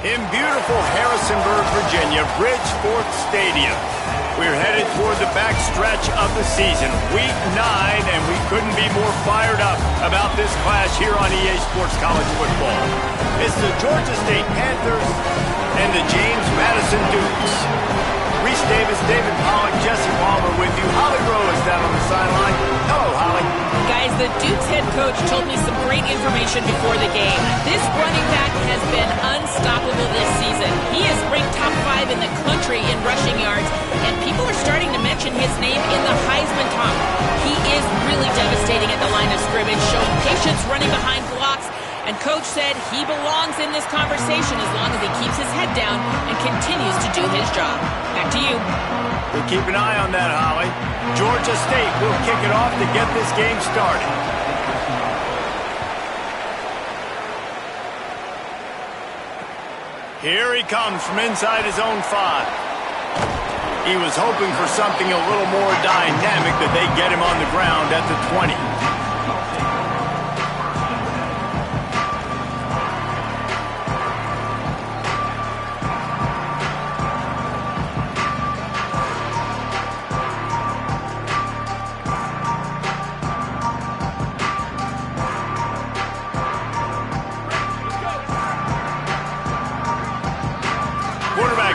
In beautiful Harrisonburg, Virginia, Bridgeforth Stadium. We're headed toward the backstretch of the season, Week 9, and we couldn't be more fired up about this clash here on EA Sports College Football. It's the Georgia State Panthers and the James Madison Dukes. Reese Davis, David Pollock, Jesse Palmer with you. Holly Rowe is down on the sideline. Hello, Holly. Guys, the Dukes head coach told me some great information before the game. This running back has been unstoppable this season. He is ranked top 5 in the country in rushing yards, and people are starting to mention his name in the Heisman talk. He is really devastating at the line of scrimmage, showing patience running behind blocks, and Coach said he belongs in this conversation as long as he keeps his head down and continues to do his job. Back to you. We'll keep an eye on that, Holly. Georgia State will kick it off to get this game started. Here he comes from inside his own 5. He was hoping for something a little more dynamic, that they get him on the ground at the 20.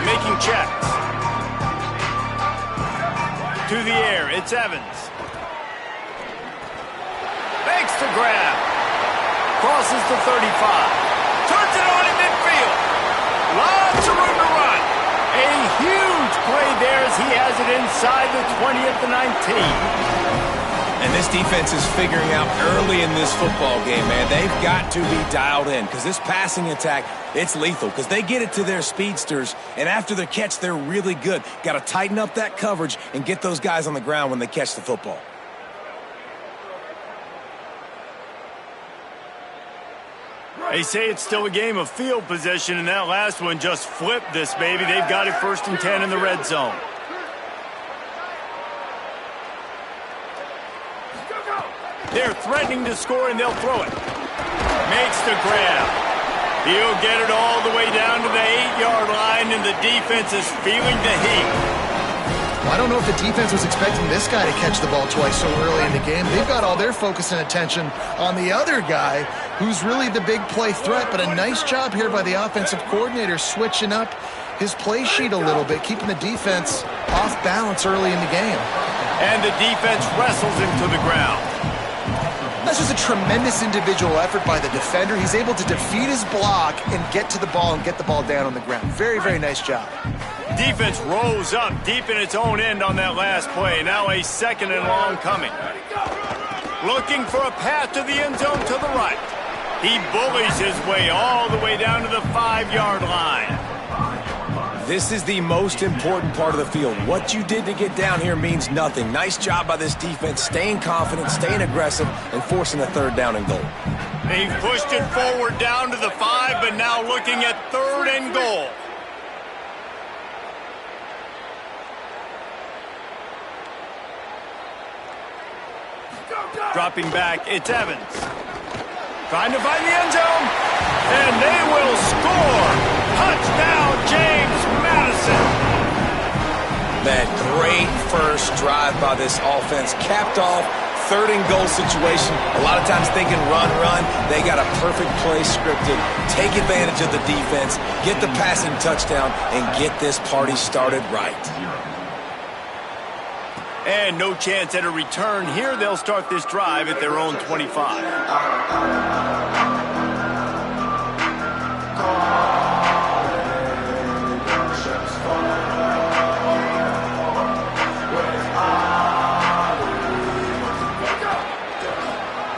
Making checks. To the air, it's Evans. Makes the grab. Crosses the 35. Turns it on in midfield. Lots of room to run. A huge play there as he has it inside the 20 at the 19. And this defense is figuring out early in this football game, man. They've got to be dialed in because this passing attack, it's lethal because they get it to their speedsters, and after the catch, they're really good. Got to tighten up that coverage and get those guys on the ground when they catch the football. They say it's still a game of field position, and that last one just flipped this baby. They've got it 1st and 10 in the red zone. They're threatening to score, and they'll throw it. Makes the grab. He'll get it all the way down to the 8-yard line, and the defense is feeling the heat. Well, I don't know if the defense was expecting this guy to catch the ball twice so early in the game. They've got all their focus and attention on the other guy, who's really the big play threat. But a nice job here by the offensive coordinator switching up his play sheet a little bit, keeping the defense off balance early in the game. And the defense wrestles him to the ground. That's just a tremendous individual effort by the defender. He's able to defeat his block and get to the ball and get the ball down on the ground. Very, very nice job. Defense rose up deep in its own end on that last play. Now a 2nd and long coming. Looking for a path to the end zone to the right. He bullies his way all the way down to the 5-yard line. This is the most important part of the field. What you did to get down here means nothing. Nice job by this defense, staying confident, staying aggressive, and forcing a 3rd down and goal. They've pushed it forward down to the 5, but now looking at 3rd and goal. Dropping back, it's Evans. Trying to find the end zone, and they will score. Touchdown, James Madison. That great first drive by this offense capped off 3rd and goal situation. A lot of times thinking run. They got a perfect play scripted. Take advantage of the defense, get the passing touchdown, and get this party started right. And no chance at a return here. They'll start this drive at their own 25.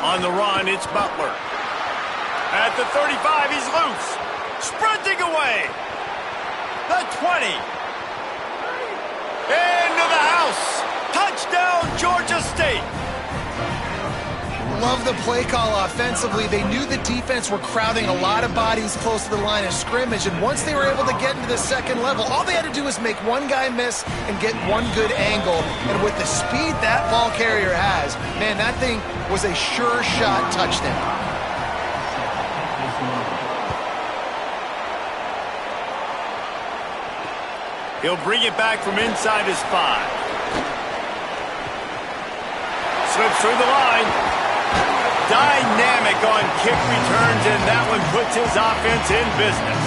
On the run, it's Butler. At the 35, he's loose. Sprinting away. The 20. Into the house. Touchdown, Georgia State. Love the play call offensively. They knew the defense were crowding a lot of bodies close to the line of scrimmage, and once they were able to get into the 2nd level, all they had to do was make one guy miss and get one good angle. And with the speed that ball carrier has, man, that thing was a sure shot touchdown. He'll bring it back from inside his 5. Slips through the line. Dynamic on kick returns, and that one puts his offense in business.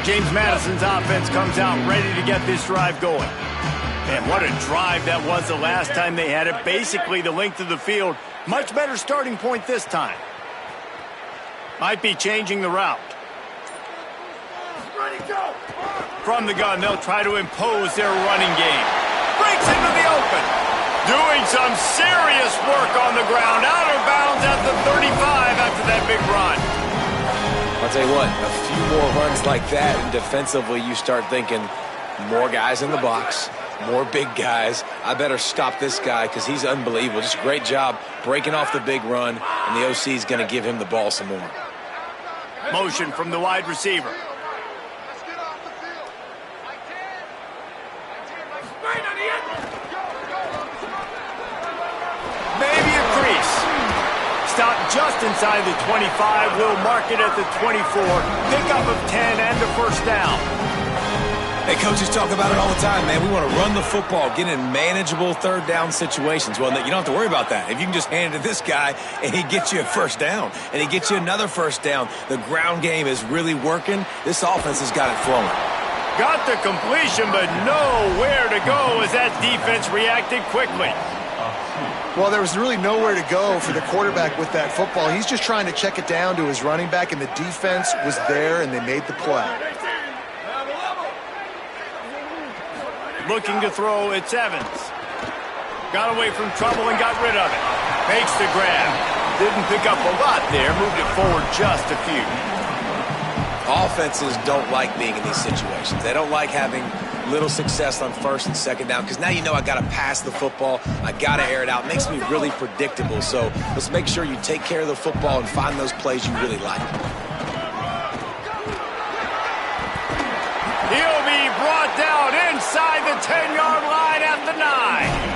James Madison's offense comes out ready to get this drive going. And what a drive that was the last time they had it. Basically the length of the field. Much better starting point this time. Might be changing the route. From the gun, they'll try to impose their running game. Breaks into the open. Doing some serious work on the ground. Out of bounds at the 35 after that big run. I'll tell you what, a few more runs like that, and defensively you start thinking more guys in the box, more big guys. I better stop this guy because he's unbelievable. Just a great job breaking off the big run, and the OC is going to give him the ball some more. Motion from the wide receiver. Maybe a crease. Stop just inside the 25. We'll mark it at the 24. Pickup of 10 and a first down. Hey, coaches talk about it all the time, man. We want to run the football, get in manageable third down situations. Well, you don't have to worry about that. If you can just hand it to this guy and he gets you a first down and he gets you another first down, the ground game is really working. This offense has got it flowing. Got the completion, but nowhere to go as that defense reacted quickly. Well, there was really nowhere to go for the quarterback with that football. He's just trying to check it down to his running back, and the defense was there, and they made the play. Looking to throw, it's Evans. Got away from trouble and got rid of it. Makes the grab. Didn't pick up a lot there, moved it forward just a few. Offenses don't like being in these situations. They don't like having little success on first and second down because now you know I got to pass the football. I got to air it out. It makes me really predictable. So let's make sure you take care of the football and find those plays you really like. He'll be brought down inside the 10-yard line at the 9.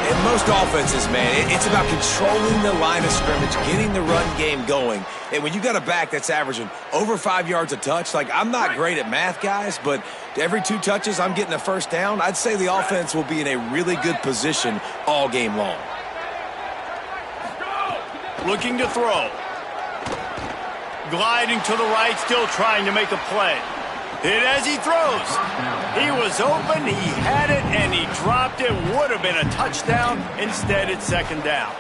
In most offenses, man, it's about controlling the line of scrimmage, getting the run game going. And when you got a back that's averaging over 5 yards a touch, like I'm not great at math, guys, but every 2 touches I'm getting a first down, I'd say the offense will be in a really good position all game long. Looking to throw. Gliding to the right, still trying to make a play. Hit as he throws. He was open, he had it, and he dropped it. Would have been a touchdown. Instead, it's second down.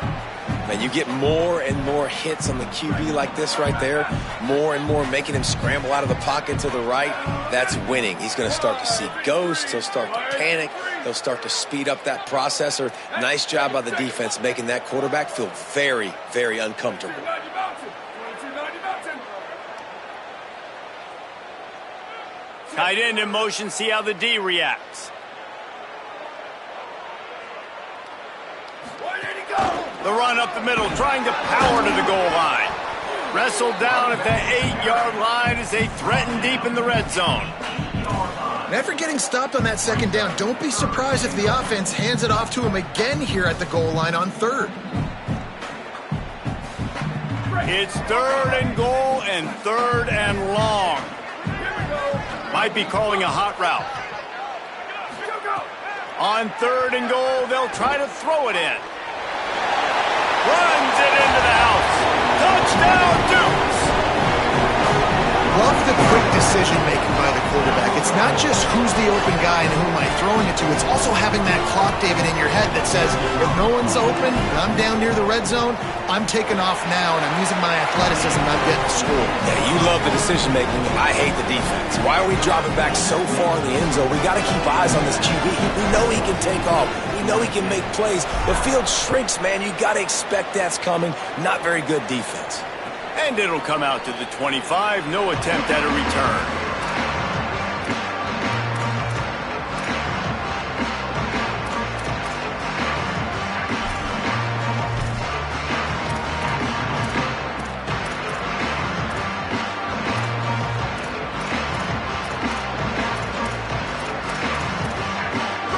Man, you get more and more hits on the QB like this right there. More and more making him scramble out of the pocket to the right. That's winning. He's going to start to see ghosts. He'll start to panic. He'll start to speed up that processor. Nice job by the defense making that quarterback feel very, very uncomfortable. Tight end in motion, see how the D reacts. The run up the middle, trying to power to the goal line. Wrestled down at the 8-yard line as they threaten deep in the red zone. And after getting stopped on that second down, don't be surprised if the offense hands it off to him again here at the goal line on third. It's third and goal and third and long. Might be calling a hot route. On third and goal, they'll try to throw it in. Runs it into the house. Touchdown, Dukes! Love the quick decision-making by the quarterback. It's not just who's the open guy and who am I throwing it to. It's also having that clock, David, in your head that says, if no one's open and I'm down near the red zone, I'm taking off now and I'm using my athleticism and I'm getting to school. Yeah, you love the decision-making. I hate the defense. Why are we dropping back so far in the end zone? We got to keep eyes on this QB. We know he can take off. We know he can make plays. The field shrinks, man. You got to expect that's coming. Not very good defense. And it'll come out to the 25. No attempt at a return.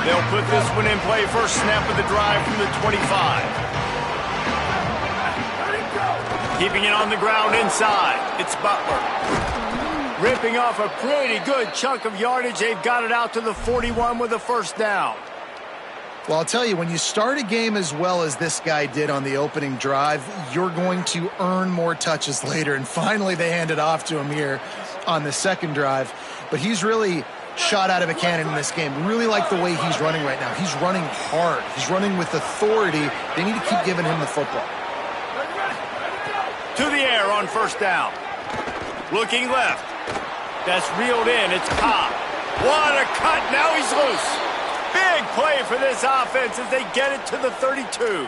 They'll put this one in play. First snap of the drive from the 25. Keeping it on the ground inside. It's Butler. Ripping off a pretty good chunk of yardage. They've got it out to the 41 with a first down. Well, I'll tell you, when you start a game as well as this guy did on the opening drive, you're going to earn more touches later. And finally, they hand it off to him here on the second drive. But he's really shot out of a cannon in this game. Really like the way he's running right now. He's running hard. He's running with authority. They need to keep giving him the football. To the air on first down. Looking left. That's reeled in. It's Cobb. What a cut. Now he's loose. Big play for this offense as they get it to the 32.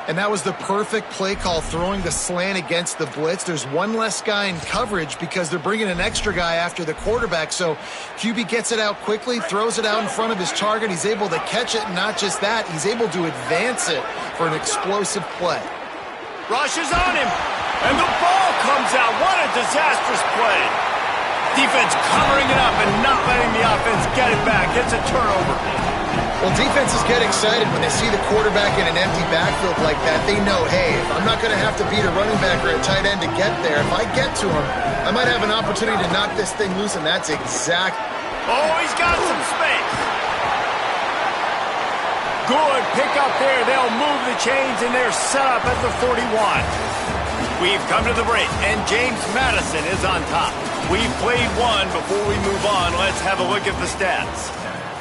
And that was the perfect play call, throwing the slant against the blitz. There's one less guy in coverage because they're bringing an extra guy after the quarterback. So QB gets it out quickly, throws it out in front of his target. He's able to catch it, and not just that, he's able to advance it for an explosive play. Rushes on him, and the ball comes out. What a disastrous play. Defense covering it up and not letting the offense get it back. It's a turnover. Well, defenses get excited when they see the quarterback in an empty backfield like that. They know, hey, if I'm not going to have to beat a running back or a tight end to get there, if I get to him, I might have an opportunity to knock this thing loose, and that's exact. Oh, he's got some space. Good pick up there. They'll move the chains, and they're set up at the 41. We've come to the break, and James Madison is on top. We've played one. Before we move on, let's have a look at the stats.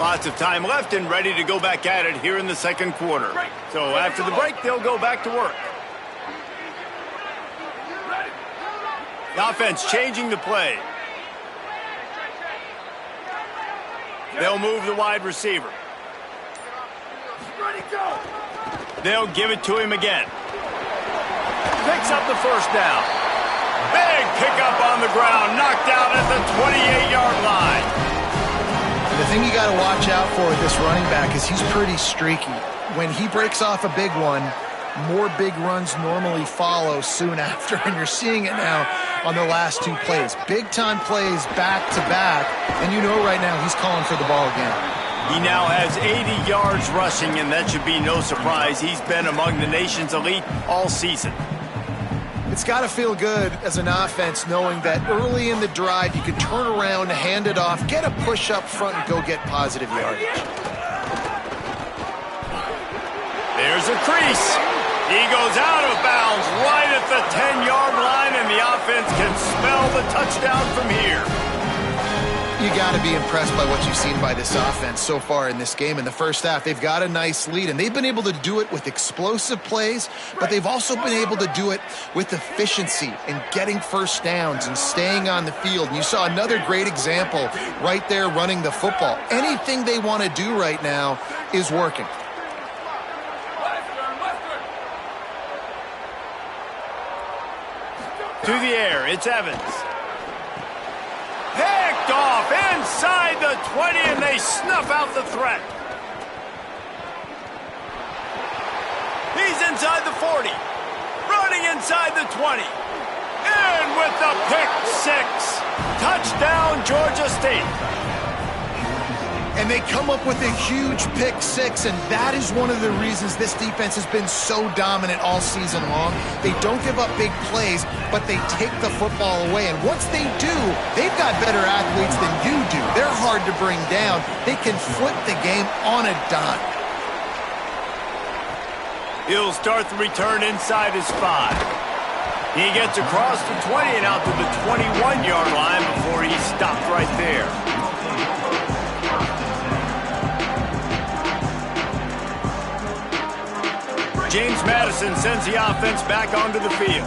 Lots of time left and ready to go back at it here in the second quarter. So after the break, they'll go back to work. The offense changing the play. They'll move the wide receiver. They'll give it to him again. Picks up the first down. Big pickup on the ground, knocked out at the 28-yard line. And the thing you got to watch out for with this running back is he's pretty streaky. When he breaks off a big one, more big runs normally follow soon after, and you're seeing it now on the last two plays. Big-time plays back-to-back, and you know right now he's calling for the ball again. He now has 80 yards rushing, and that should be no surprise. He's been among the nation's elite all season. It's got to feel good as an offense knowing that early in the drive you can turn around, hand it off, get a push up front, and go get positive yardage. There's a crease. He goes out of bounds right at the 10-yard line, and the offense can smell the touchdown from here. You got to be impressed by what you've seen by this offense so far in this game. In the first half, they've got a nice lead, and they've been able to do it with explosive plays, but they've also been able to do it with efficiency and getting first downs and staying on the field. And you saw another great example right there running the football. Anything they want to do right now is working. To the air, it's Evans. Picked off inside the 20, and they snuff out the threat. He's inside the 40. Running inside the 20. And with the pick six. Touchdown, Georgia State. And they come up with a huge pick six, and that is one of the reasons this defense has been so dominant all season long. They don't give up big plays, but they take the football away. And once they do, they've got better athletes than you do. They're hard to bring down. They can flip the game on a dime. He'll start the return inside his 5. He gets across the 20 and out to the 21-yard line before he stopped right there. James Madison sends the offense back onto the field.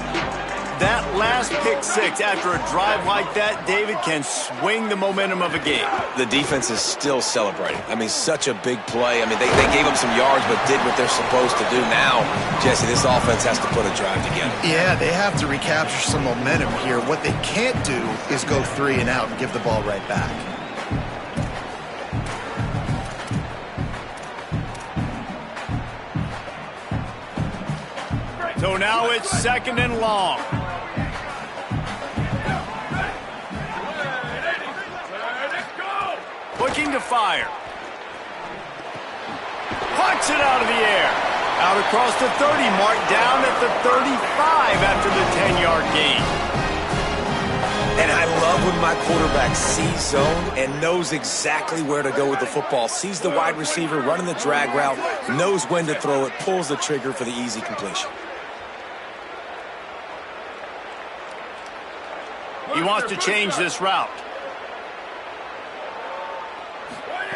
That last pick six after a drive like that, David, can swing the momentum of a game. The defense is still celebrating. I mean, such a big play. I mean, they gave up some yards but did what they're supposed to do. Now, Jesse, this offense has to put a drive together. Yeah, they have to recapture some momentum here. What they can't do is go 3 and out and give the ball right back. So now it's 2nd and long. Looking to fire. knocks it out of the air. Out across the 30, marked down at the 35 after the 10-yard gain. And I love when my quarterback sees zone and knows exactly where to go with the football. Sees the wide receiver running the drag route, knows when to throw it, pulls the trigger for the easy completion. He wants to change this route.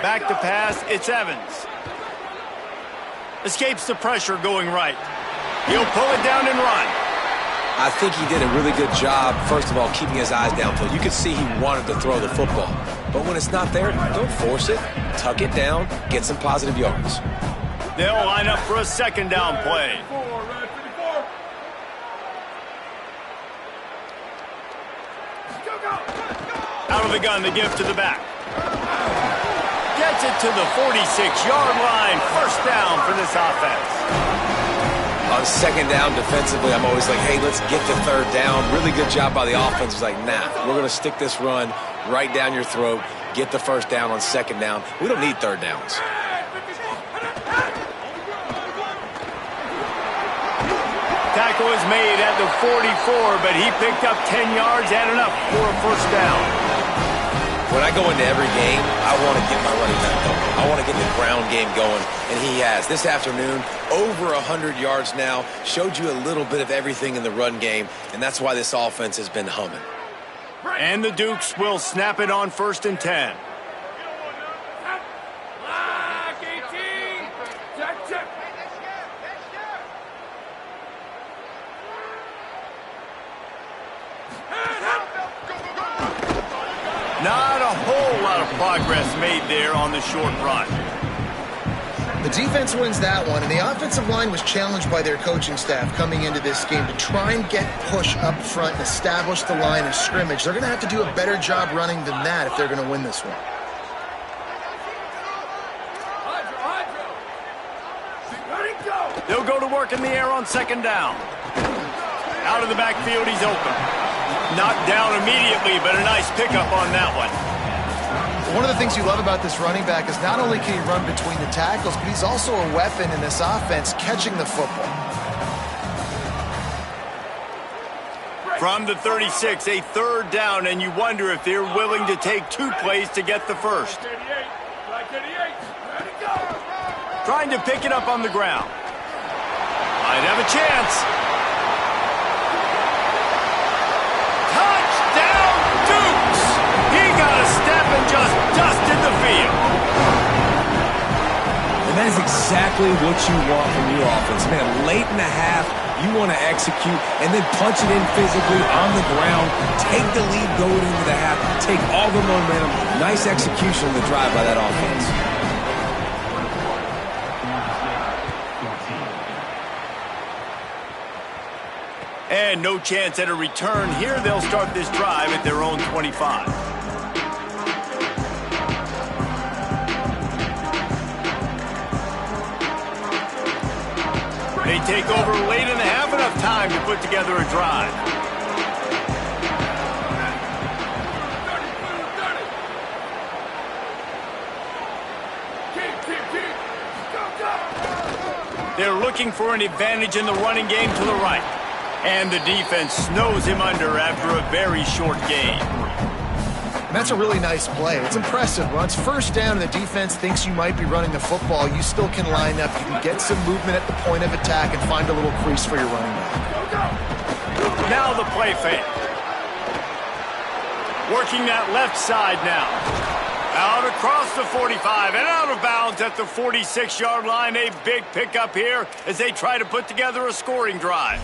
Back to pass, it's Evans. Escapes the pressure going right. He'll pull it down and run. I think he did a really good job, first of all, keeping his eyes downfield. You could see he wanted to throw the football. But when it's not there, don't force it. Tuck it down, get some positive yards. They'll line up for a second down play. Out of the gun, the give to the back. Gets it to the 46-yard line. First down for this offense. On second down defensively, I'm always like, hey, let's get to third down. Really good job by the offense. It's like, nah, we're going to stick this run right down your throat, get the first down on second down. We don't need third downs. Tackle is made at the 44, but he picked up 10 yards and enough for a first down. When I go into every game, I want to get my running back going. I want to get the ground game going, and he has. This afternoon, over 100 yards now, showed you a little bit of everything in the run game, and that's why this offense has been humming. And the Dukes will snap it on 1st and 10. Not a whole lot of progress made there on the short run. The defense wins that one, and the offensive line was challenged by their coaching staff coming into this game to try and get push up front and establish the line of scrimmage. They're going to have to do a better job running than that if they're going to win this one. They'll go to work in the air on second down. Out of the backfield, he's open. Knocked down immediately, but a nice pickup on that one. One of the things you love about this running back is not only can he run between the tackles, but he's also a weapon in this offense catching the football. From the 36, a third down, and you wonder if they're willing to take 2 plays to get the first. Trying to pick it up on the ground. Might have a chance. Touchdown, Dukes! He got a step and just dusted the field. And that is exactly what you want from your offense. Man, late in the half, you want to execute and then punch it in physically on the ground. Take the lead going into the half. Take all the momentum. Nice execution on the drive by that offense. And no chance at a return here. They'll start this drive at their own 25. They take over late in the half, enough time to put together a drive. They're looking for an advantage in the running game to the right. And the defense snows him under after a very short game. And that's a really nice play. It's impressive. Once first down and the defense thinks you might be running the football, you still can line up. You can get some movement at the point of attack and find a little crease for your running back. Now the play fake. Working that left side now. Out across the 45 and out of bounds at the 46-yard line. A big pickup here as they try to put together a scoring drive.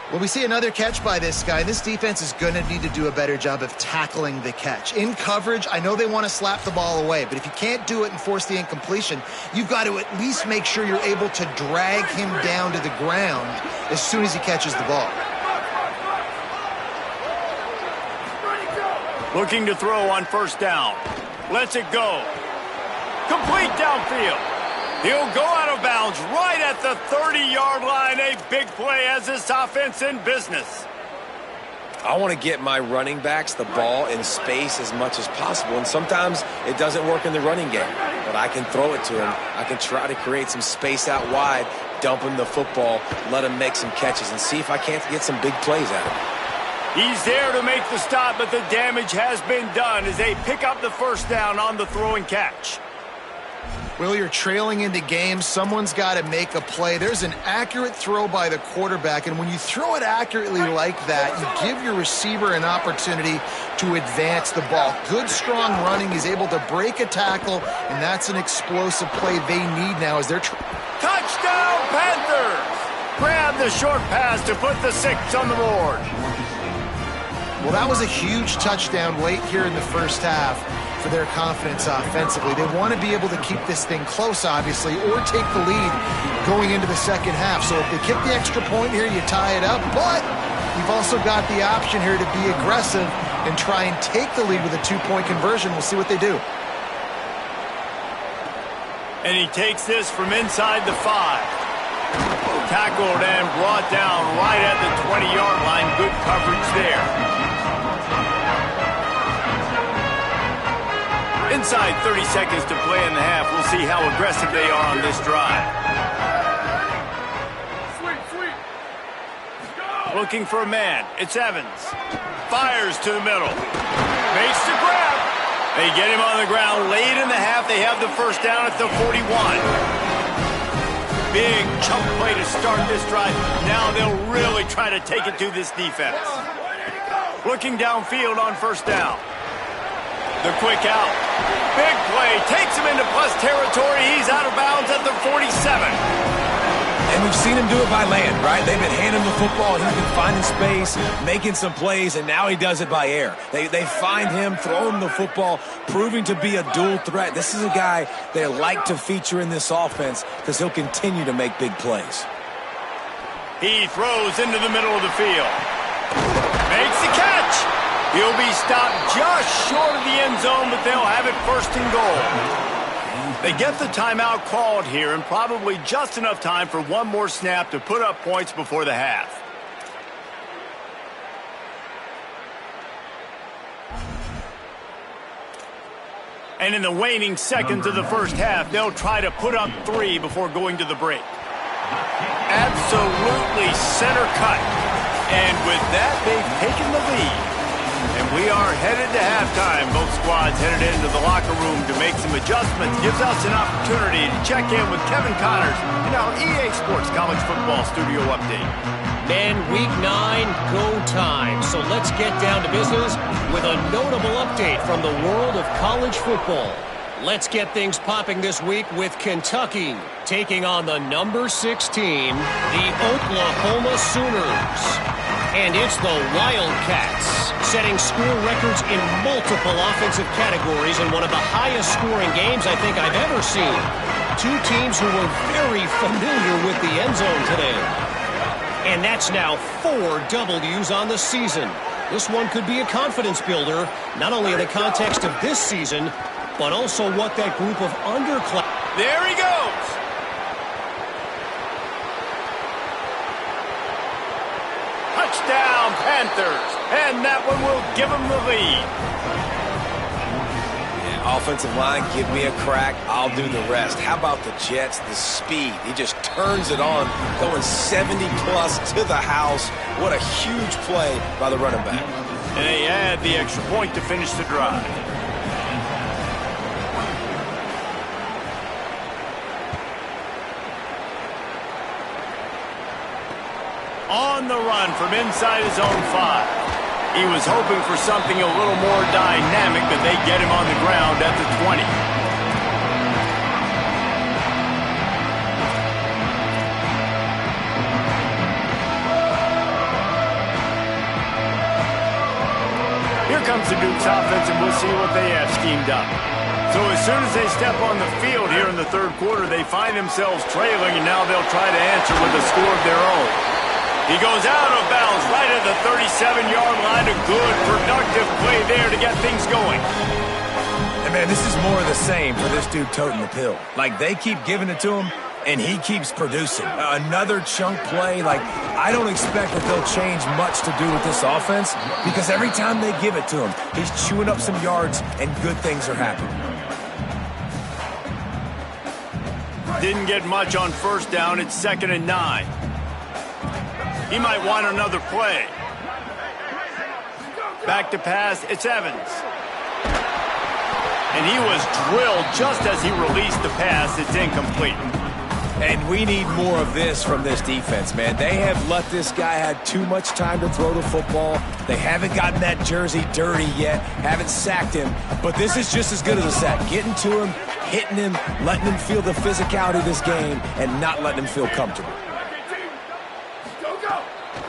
Well, we see another catch by this guy. This defense is going to need to do a better job of tackling the catch. In coverage, I know they want to slap the ball away, but if you can't do it and force the incompletion, you've got to at least make sure you're able to drag him down to the ground as soon as he catches the ball. Looking to throw on first down. Lets it go. Complete downfield. He'll go out of bounds right at the 30-yard line. A big play as this offense in business. I want to get my running backs the ball in space as much as possible, and sometimes it doesn't work in the running game, but I can throw it to him. I can try to create some space out wide, dump him the football, let him make some catches, and see if I can't get some big plays out of him. He's there to make the stop, but the damage has been done as they pick up the first down on the throw and catch. Will, you're trailing into games. Someone's got to make a play. There's an accurate throw by the quarterback, and when you throw it accurately like that, you give your receiver an opportunity to advance the ball. Good, strong running. He's able to break a tackle, and that's an explosive play they need now as they're... Touchdown, Panthers! Grab the short pass to put the 6 on the board. Well, that was a huge touchdown late here in the first half for their confidence offensively. They want to be able to keep this thing close, obviously, or take the lead going into the second half. So if they kick the extra point here, you tie it up. But you've also got the option here to be aggressive and try and take the lead with a 2-point conversion. We'll see what they do. And he takes this from inside the 5. Tackled and brought down right at the 20-yard line. Good coverage there. Inside 30 seconds to play in the half. We'll see how aggressive they are on this drive. Looking for a man. It's Evans. Fires to the middle. Makes the grab. They get him on the ground. Late in the half, they have the first down at the 41. Big chunk play to start this drive. Now they'll really try to take it to this defense. Looking downfield on first down. The quick out. Big play. Takes him into plus territory. He's out of bounds at the 47. And we've seen him do it by land, right? They've been handing the football. He's been finding space, making some plays, and now he does it by air. They find him, throw him the football, proving to be a dual threat. This is a guy they like to feature in this offense because he'll continue to make big plays. He throws into the middle of the field. Makes the catch. He'll be stopped just short of the end zone, but they'll have it first and goal. They get the timeout called here, and probably just enough time for one more snap to put up points before the half. And in the waning seconds of the first half, they'll try to put up 3 before going to the break. Absolutely center cut. And with that, they've taken the lead. And we are headed to halftime. Both squads headed into the locker room to make some adjustments. Gives us an opportunity to check in with Kevin Connors in our EA Sports College Football Studio Update. Men, Week 9, go time. So let's get down to business with a notable update from the world of college football. Let's get things popping this week with Kentucky taking on the number 6 team, the Oklahoma Sooners. And it's the Wildcats, setting school records in multiple offensive categories in one of the highest scoring games I think I've ever seen. 2 teams who were very familiar with the end zone today. And that's now 4 W's on the season. This one could be a confidence builder, not only in the context of this season, but also what that group of underclass... There he goes! Touchdown, Panthers! And that one will give them the lead. Yeah, offensive line, give me a crack, I'll do the rest. How about the Jets, the speed? He just turns it on, going 70-plus to the house. What a huge play by the running back. And they add the extra point to finish the drive. On the run from inside his own 5. He was hoping for something a little more dynamic, but they get him on the ground at the 20. Here comes the Duke's offense, and we'll see what they have schemed up. So as soon as they step on the field here in the third quarter, they find themselves trailing, and now they'll try to answer with a score of their own. He goes out of bounds right at the 37-yard line. A good, productive play there to get things going. And, man, this is more of the same for this dude toting the pill. Like, they keep giving it to him, and he keeps producing. Another chunk play. Like, I don't expect that they'll change much to do with this offense because every time they give it to him, he's chewing up some yards and good things are happening. Didn't get much on first down. It's 2nd and 9. He might want another play. Back to pass. It's Evans. And he was drilled just as he released the pass. It's incomplete. And we need more of this from this defense, man. They have let this guy have too much time to throw the football. They haven't gotten that jersey dirty yet, haven't sacked him. But this is just as good as a sack. Getting to him, hitting him, letting him feel the physicality of this game, and not letting him feel comfortable.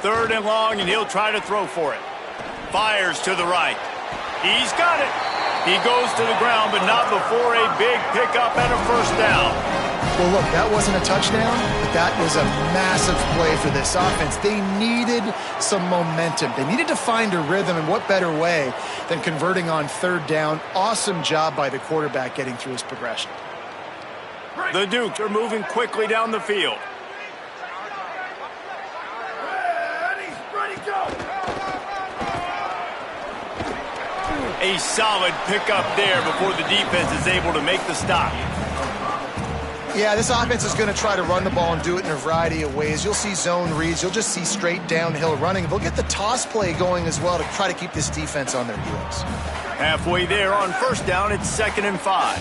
3rd and long, and he'll try to throw for it. Fires to the right. He's got it. He goes to the ground, but not before a big pickup and a first down. Well, look, that wasn't a touchdown, but that was a massive play for this offense. They needed some momentum. They needed to find a rhythm, and what better way than converting on 3rd down. Awesome job by the quarterback getting through his progression. The Dukes are moving quickly down the field. A solid pickup there before the defense is able to make the stop. Yeah, this offense is going to try to run the ball and do it in a variety of ways. You'll see zone reads. You'll just see straight downhill running. They'll get the toss play going as well to try to keep this defense on their heels. Halfway there on first down, it's 2nd and 5.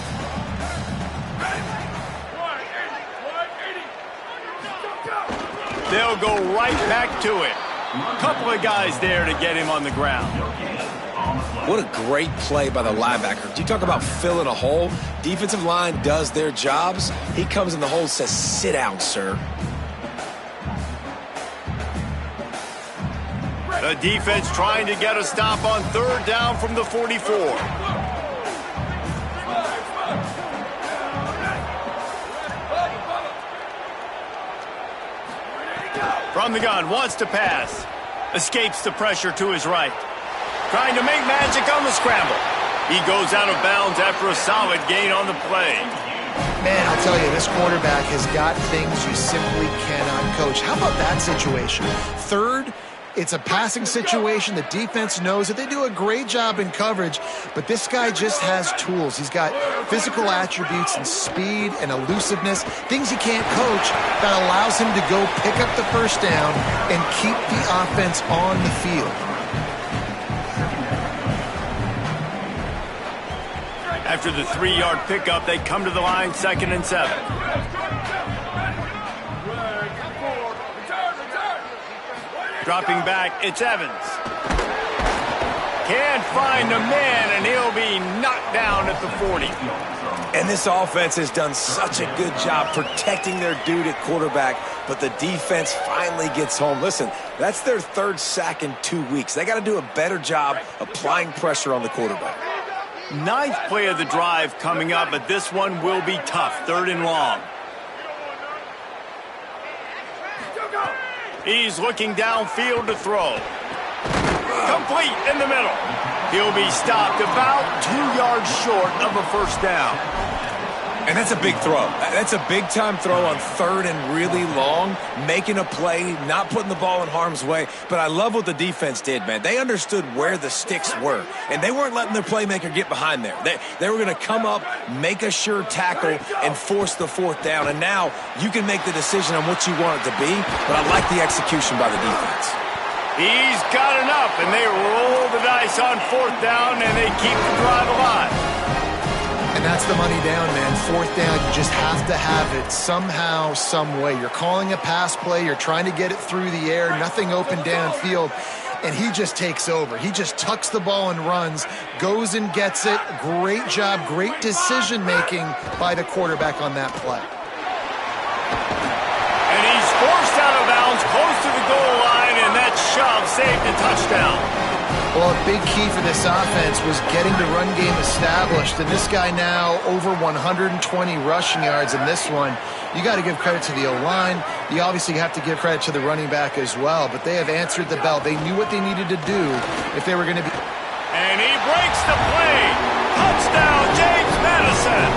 They'll go right back to it. Couple of guys there to get him on the ground. What a great play by the linebacker. You talk about filling a hole. Defensive line does their jobs. He comes in the hole and says, sit down, sir. The defense trying to get a stop on 3rd down from the 44. From the gun, wants to pass. Escapes the pressure to his right. Trying to make magic on the scramble. He goes out of bounds after a solid gain on the play. Man, I'll tell you, this quarterback has got things you simply cannot coach. How about that situation? 3rd, it's a passing situation. The defense knows that they do a great job in coverage, but this guy just has tools. He's got physical attributes and speed and elusiveness, things he can't coach, that allows him to go pick up the first down and keep the offense on the field. After the 3-yard pickup, they come to the line, 2nd and 7. Dropping back, it's Evans. Can't find a man, and he'll be knocked down at the 40. And this offense has done such a good job protecting their dude at quarterback, but the defense finally gets home. Listen, that's their 3rd sack in 2 weeks. They got to do a better job applying pressure on the quarterback. 9th play of the drive coming up, but this one will be tough. 3rd and long. He's looking downfield to throw. Complete in the middle. He'll be stopped about 2 yards short of a first down. And that's a big throw. That's a big-time throw on 3rd and really long, making a play, not putting the ball in harm's way. But I love what the defense did, man. They understood where the sticks were, and they weren't letting their playmaker get behind there. They were going to come up, make a sure tackle, and force the 4th down. And now you can make the decision on what you want it to be, but I like the execution by the defense. He's got enough, and they roll the dice on 4th down, and they keep the drive alive. And that's the money down, man. 4th down, you just have to have it somehow, some way. You're calling a pass play. You're trying to get it through the air. Nothing open downfield. And he just takes over. He just tucks the ball and runs, goes and gets it. Great job, great decision-making by the quarterback on that play. And he's forced out of bounds close to the goal line, and that shove saved a touchdown. Well, a big key for this offense was getting the run game established. And this guy now over 120 rushing yards in this one. You got to give credit to the O-line. You obviously have to give credit to the running back as well. But they have answered the bell. They knew what they needed to do if they were going to be. And he breaks the play. Touchdown, James Madison.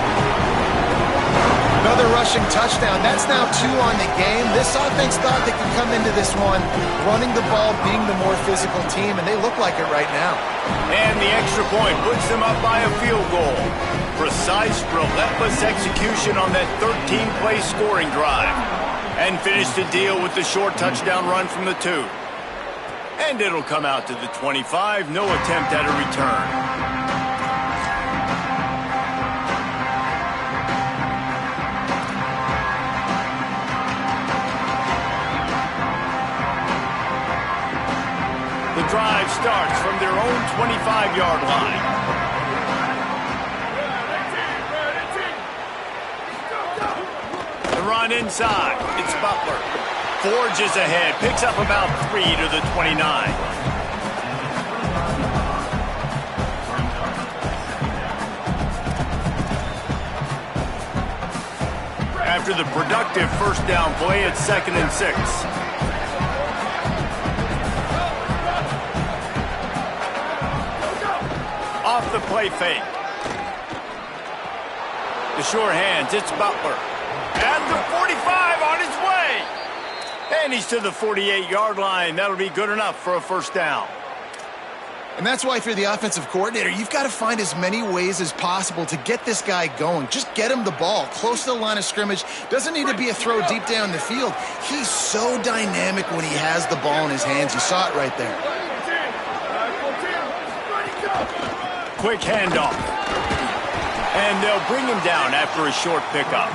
Another rushing touchdown. That's now 2 on the game. This offense thought they could come into this one running the ball, being the more physical team, and they look like it right now. And the extra point puts them up by a field goal. Precise, relentless execution on that 13-play scoring drive. And finished the deal with the short touchdown run from the 2. And it'll come out to the 25. No attempt at a return. The drive starts from their own 25-yard line. The run inside. It's Butler. Forges ahead. Picks up about 3 to the 29. After the productive first down play, it's 2nd and 6. Off the play fake. The sure hands, it's Butler. At the 45 on his way. And he's to the 48-yard line. That'll be good enough for a first down. And that's why if you're the offensive coordinator, you've got to find as many ways as possible to get this guy going. Just get him the ball close to the line of scrimmage. Doesn't need to be a throw deep down the field. He's so dynamic when he has the ball in his hands. You saw it right there. Quick handoff. And they'll bring him down after a short pickup.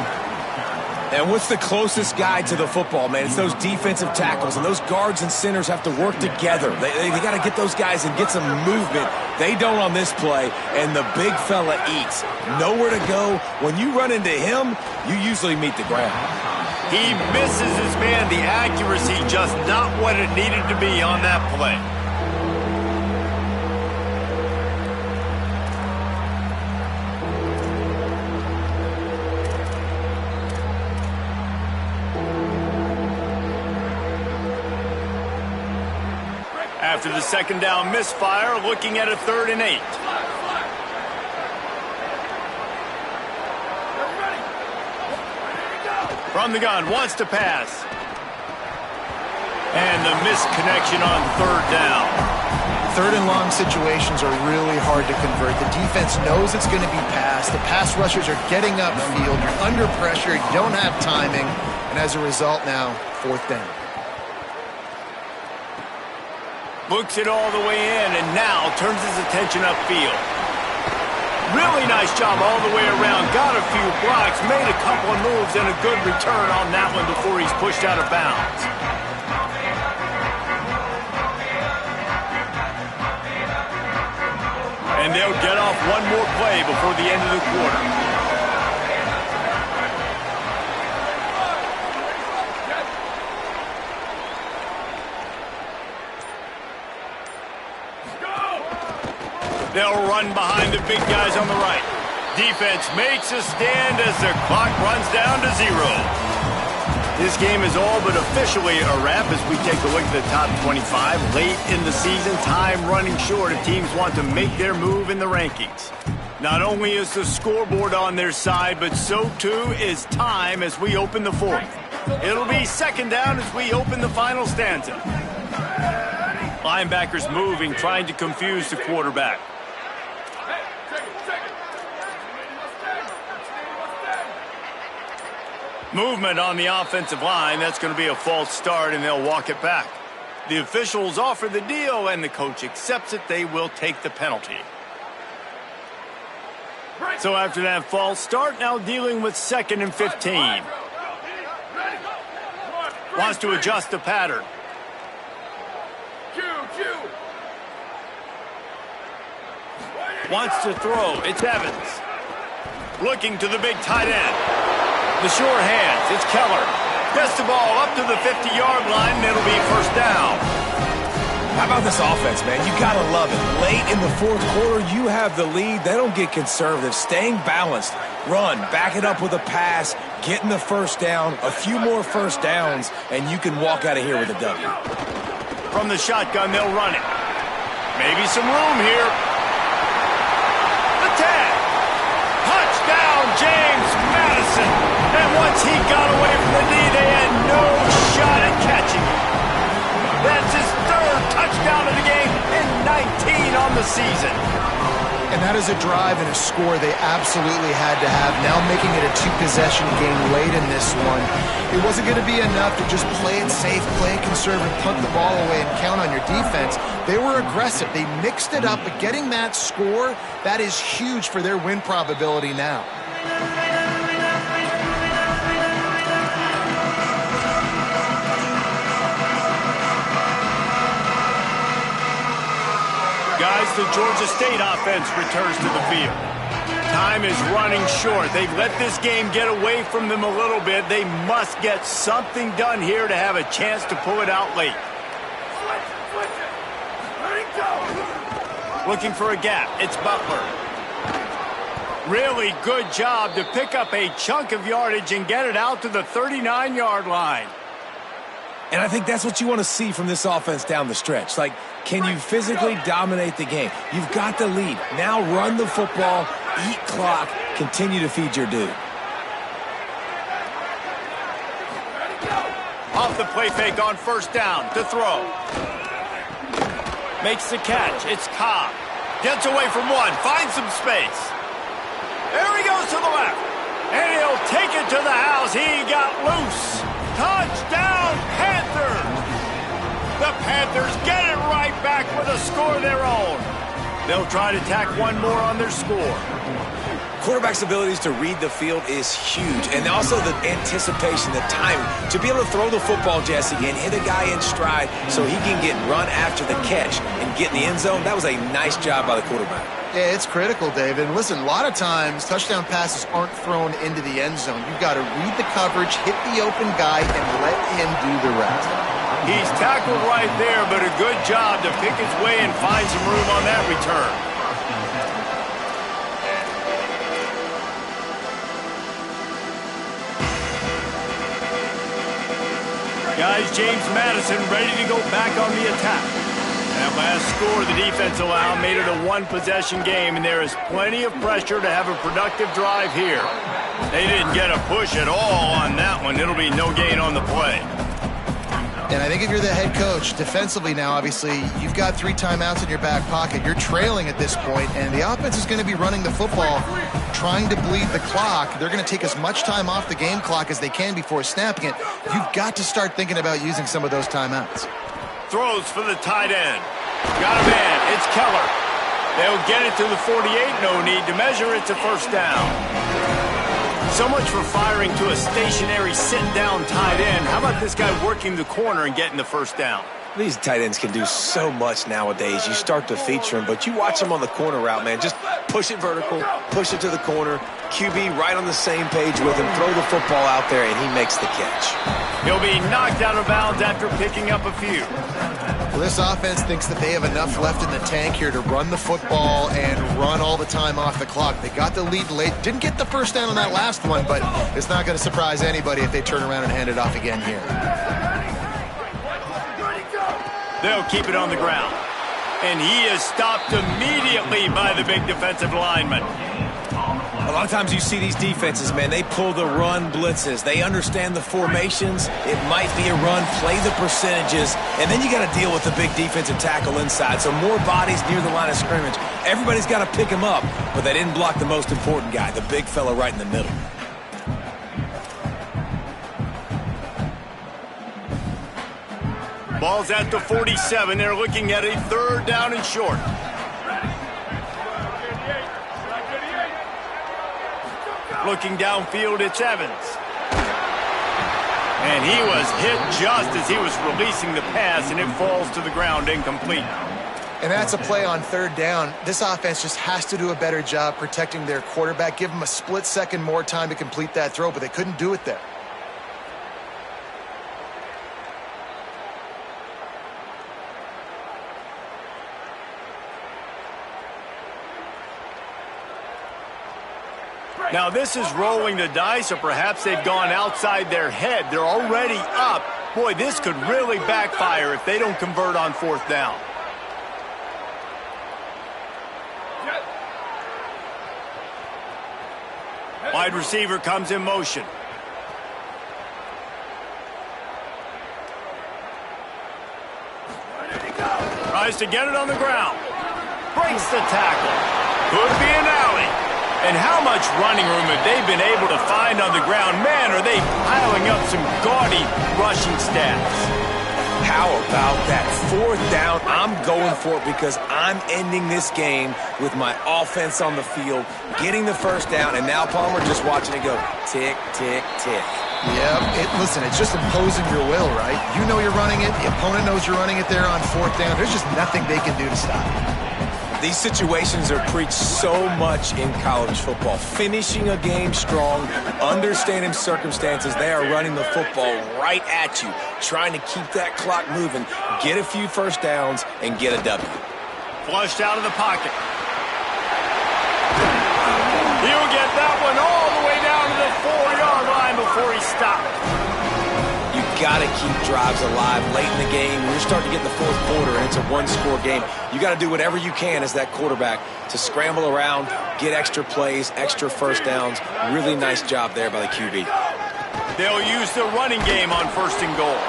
And what's the closest guy to the football, man? It's those defensive tackles, and those guards and centers have to work together. They got to get those guys and get some movement. They don't on this play, and the big fella eats. Nowhere to go. When you run into him, you usually meet the ground. He misses his man. The accuracy just not what it needed to be on that play. After the second down misfire, looking at a 3rd and 8. From the gun, wants to pass. And the misconnection on 3rd down. 3rd and long situations are really hard to convert. The defense knows it's going to be passed. The pass rushers are getting upfield. You're under pressure. You don't have timing. And as a result now, 4th down. Looks it all the way in, and now turns his attention upfield. Really nice job all the way around. Got a few blocks, made a couple of moves, and a good return on that one before he's pushed out of bounds. And they'll get off one more play before the end of the quarter. They'll run behind the big guys on the right. Defense makes a stand as the clock runs down to 0. This game is all but officially a wrap as we take a look at the top 25. Late in the season, time running short if teams want to make their move in the rankings. Not only is the scoreboard on their side, but so too is time as we open the 4th. It'll be 2nd down as we open the final stanza. Linebackers moving, trying to confuse the quarterback. Movement on the offensive line. That's going to be a false start, and they'll walk it back. The officials offer the deal, and the coach accepts it. They will take the penalty. So after that false start, now dealing with 2nd and 15. Wants to adjust the pattern. Wants to throw. It's Evans. Looking to the big tight end. The sure hands, it's Keller. Gets the ball up to the 50-yard line, and it'll be 1st down. How about this offense, man? You got to love it. Late in the 4th quarter, you have the lead. They don't get conservative. Staying balanced. Run, back it up with a pass, getting the 1st down, a few more 1st downs, and you can walk out of here with a W. From the shotgun, they'll run it. Maybe some room here. The tag. Touchdown, James Madison. the season. And that is a drive and a score they absolutely had to have. Now making it a two-possession game late in this one. It wasn't going to be enough to just play it safe, play it conservative, punt the ball away, and count on your defense. They were aggressive. They mixed it up, but getting that score, that is huge for their win probability now. Guys, the Georgia State offense returns to the field. Time is running short. They've let this game get away from them a little bit. They must get something done here to have a chance to pull it out late. Looking for a gap. It's Butler. Really good job to pick up a chunk of yardage and get it out to the 39-yard line. And I think that's what you want to see from this offense down the stretch. Like, can you physically dominate the game? You've got the lead. Now run the football, eat clock, continue to feed your dude. Off the play fake on first down to throw. Makes the catch. It's Cobb. Gets away from one. Finds some space. There he goes to the left. And he'll take it to the house. He got loose. Touchdown, Panthers! The Panthers get it right back with a score of their own. They'll try to tack one more on their score. Quarterback's abilities to read the field is huge, and also the anticipation, the timing. To be able to throw the football, Jesse, and hit a guy in stride so he can get run after the catch and get in the end zone, that was a nice job by the quarterback. Yeah, it's critical, David. And listen, a lot of times touchdown passes aren't thrown into the end zone. You've got to read the coverage, hit the open guy, and let him do the rest. He's tackled right there, but a good job to pick his way and find some room on that return. Guys, James Madison ready to go back on the attack. That last score the defense allowed made it a one-possession game, and there is plenty of pressure to have a productive drive here. They didn't get a push at all on that one. It'll be no gain on the play. And I think if you're the head coach, defensively now, obviously, you've got 3 timeouts in your back pocket. You're trailing at this point, and the offense is going to be running the football, trying to bleed the clock. They're going to take as much time off the game clock as they can before snapping it. You've got to start thinking about using some of those timeouts. Throws for the tight end. Got a man. It's Keller. They'll get it to the 48. No need to measure. It's a first down. So much for firing to a stationary sit-down tight end. How about this guy working the corner and getting the first down? These tight ends can do so much nowadays. You start to feature them, but you watch them on the corner route, man. Just push it vertical, push it to the corner. QB right on the same page with him. Throw the football out there, and he makes the catch. He'll be knocked out of bounds after picking up a few. Well, this offense thinks that they have enough left in the tank here to run the football and run all the time off the clock. They got the lead late. Didn't get the first down on that last one, but it's not going to surprise anybody if they turn around and hand it off again here. They'll keep it on the ground. And he is stopped immediately by the big defensive lineman. A lot of times you see these defenses, man, they pull the run blitzes. They understand the formations. It might be a run, play the percentages, and then you got to deal with the big defensive tackle inside. So more bodies near the line of scrimmage. Everybody's got to pick him up, but they didn't block the most important guy, the big fella right in the middle. Ball's at the 47. They're looking at a 3rd down and short. Looking downfield, it's Evans. And he was hit just as he was releasing the pass, and it falls to the ground incomplete. And that's a play on 3rd down. This offense just has to do a better job protecting their quarterback. Give them a split second more time to complete that throw, but they couldn't do it there. Now, this is rolling the dice, or perhaps they've gone outside their head. They're already up. Boy, this could really backfire if they don't convert on 4th down. Wide receiver comes in motion. Tries to get it on the ground. breaks the tackle. Could be an alley. And how much running room have they been able to find on the ground? Man, are they piling up some gaudy rushing stats. How about that? 4th down, I'm going for it because I'm ending this game with my offense on the field, getting the 1st down, and now Palmer just watching it go tick, tick, tick. Yeah, listen, it's just imposing your will, right? You know you're running it. The opponent knows you're running it there on 4th down. There's just nothing they can do to stop it. These situations are preached so much in college football. Finishing a game strong, understanding circumstances. They are running the football right at you, trying to keep that clock moving, get a few 1st downs, and get a W. Flushed out of the pocket. He'll get that one all the way down to the 4-yard line before he stopped. You got to keep drives alive late in the game. We're starting to get in the 4th quarter, and it's a 1-score game. You got to do whatever you can as that quarterback to scramble around, get extra plays, extra 1st downs. Really nice job there by the QB. They'll use the running game on 1st and goal.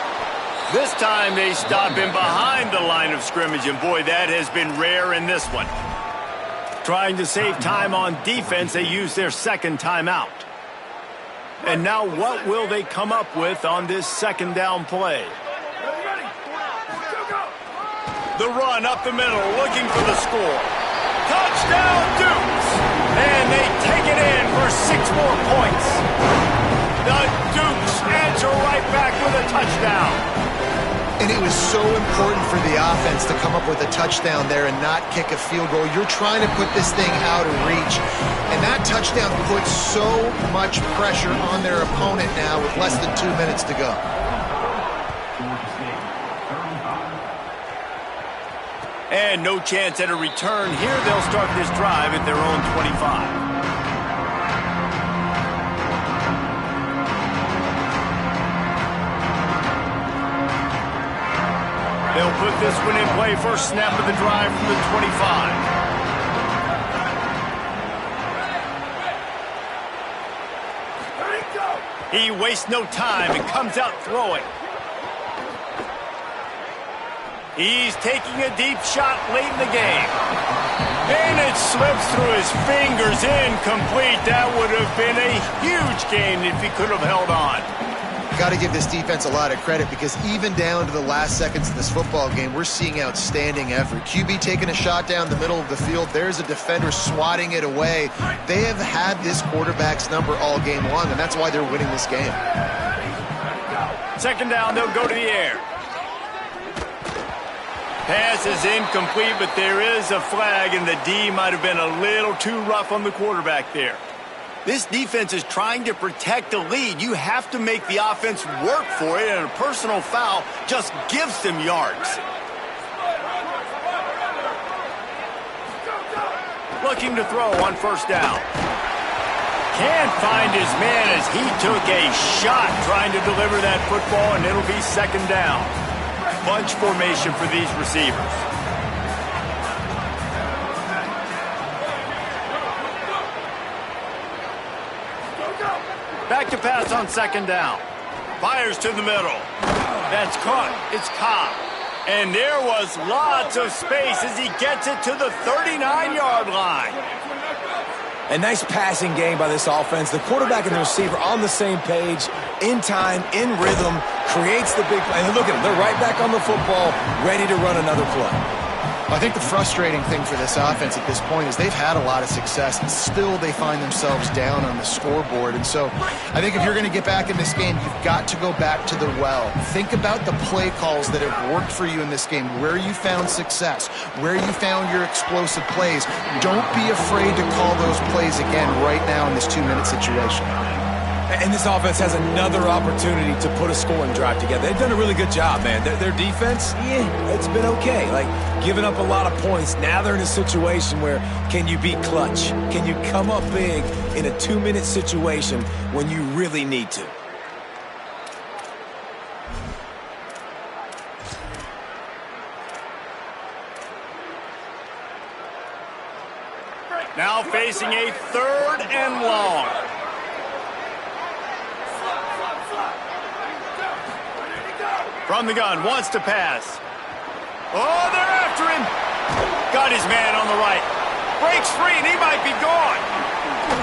This time they stop him behind the line of scrimmage, and boy, that has been rare in this one. Trying to save time on defense, they use their 2nd timeout. And now what will they come up with on this 2nd down play? The run up the middle, looking for the score. Touchdown, Dukes! And they take it in for 6 more points. The Dukes answer right back with a touchdown. And it was so important for the offense to come up with a touchdown there and not kick a field goal. You're trying to put this thing out of reach. And that touchdown puts so much pressure on their opponent now with less than 2 minutes to go. And no chance at a return here. They'll start this drive at their own 25. They'll put this one in play. First snap of the drive from the 25. He wastes no time and comes out throwing. He's taking a deep shot late in the game. And it slips through his fingers, incomplete. That would have been a huge gain if he could have held on. Got to give this defense a lot of credit because even down to the last seconds of this football game, we're seeing outstanding effort. QB taking a shot down the middle of the field. There's a defender swatting it away. They have had this quarterback's number all game long, and that's why they're winning this game. 2nd down, they'll go to the air. Pass is incomplete, but there is a flag, and the D might have been a little too rough on the quarterback there. This defense is trying to protect the lead. You have to make the offense work for it, and a personal foul just gives them yards. Looking to throw on 1st down. Can't find his man as he took a shot trying to deliver that football, and it'll be 2nd down. Bunch formation for these receivers. Back to pass on 2nd down. Fires to the middle. That's caught. It's Cobb. And there was lots of space as he gets it to the 39-yard line. A nice passing game by this offense. The quarterback and the receiver on the same page, in time, in rhythm, creates the big play. And look at them. They're right back on the football, ready to run another play. I think the frustrating thing for this offense at this point is they've had a lot of success, and still they find themselves down on the scoreboard. And so I think if you're going to get back in this game, you've got to go back to the well. Think about the play calls that have worked for you in this game, where you found success, where you found your explosive plays. Don't be afraid to call those plays again right now in this 2-minute situation. And this offense has another opportunity to put a scoring drive together. They've done a really good job, man. Their defense, it's been okay. Like, giving up a lot of points. Now they're in a situation where can you be clutch? Can you come up big in a 2-minute situation when you really need to? Now facing a 3rd and long. From the gun, wants to pass. Oh, they're after him. Got his man on the right. Breaks free, and he might be gone.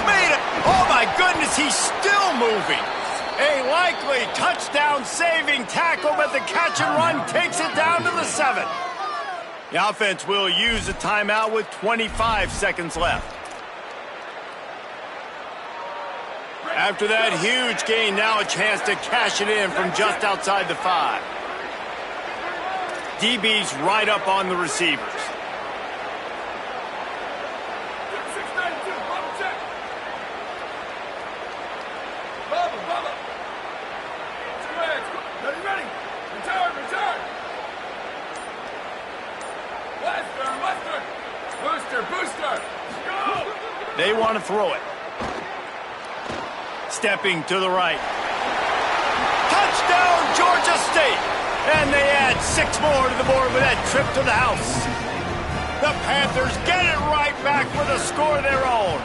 Made it. Oh, my goodness, he's still moving. A likely touchdown-saving tackle, but the catch and run takes it down to the 7. The offense will use a timeout with 25 seconds left. After that huge gain, now a chance to cash it in from just outside the 5. DB's right up on the receivers. They want to throw it. Stepping to the right. Touchdown, Georgia State! And they add 6 more to the board with that trip to the house. The Panthers get it right back with a score of their own.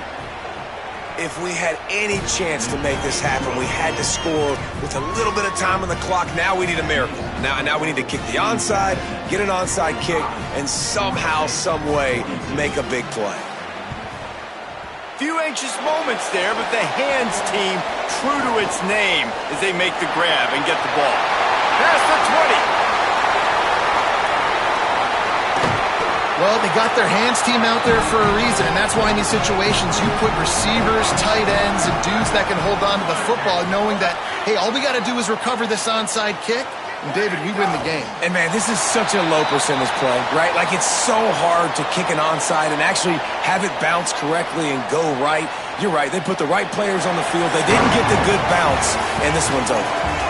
If we had any chance to make this happen, we had to score with a little bit of time on the clock. Now we need a miracle. Now we need to kick the onside, get an onside kick, and somehow, some way, make a big play. Few anxious moments there, but the hands team true to its name as they make the grab and get the ball. Past the 20. Well, they got their hands team out there for a reason, and that's why in these situations you put receivers, tight ends, and dudes that can hold on to the football, knowing that, hey, all we got to do is recover this onside kick, and David, we win the game. And man, this is such a low percentage play, right? Like, it's so hard to kick an onside and actually have it bounce correctly and go right. You're right, they put the right players on the field. They didn't get the good bounce, and this one's over.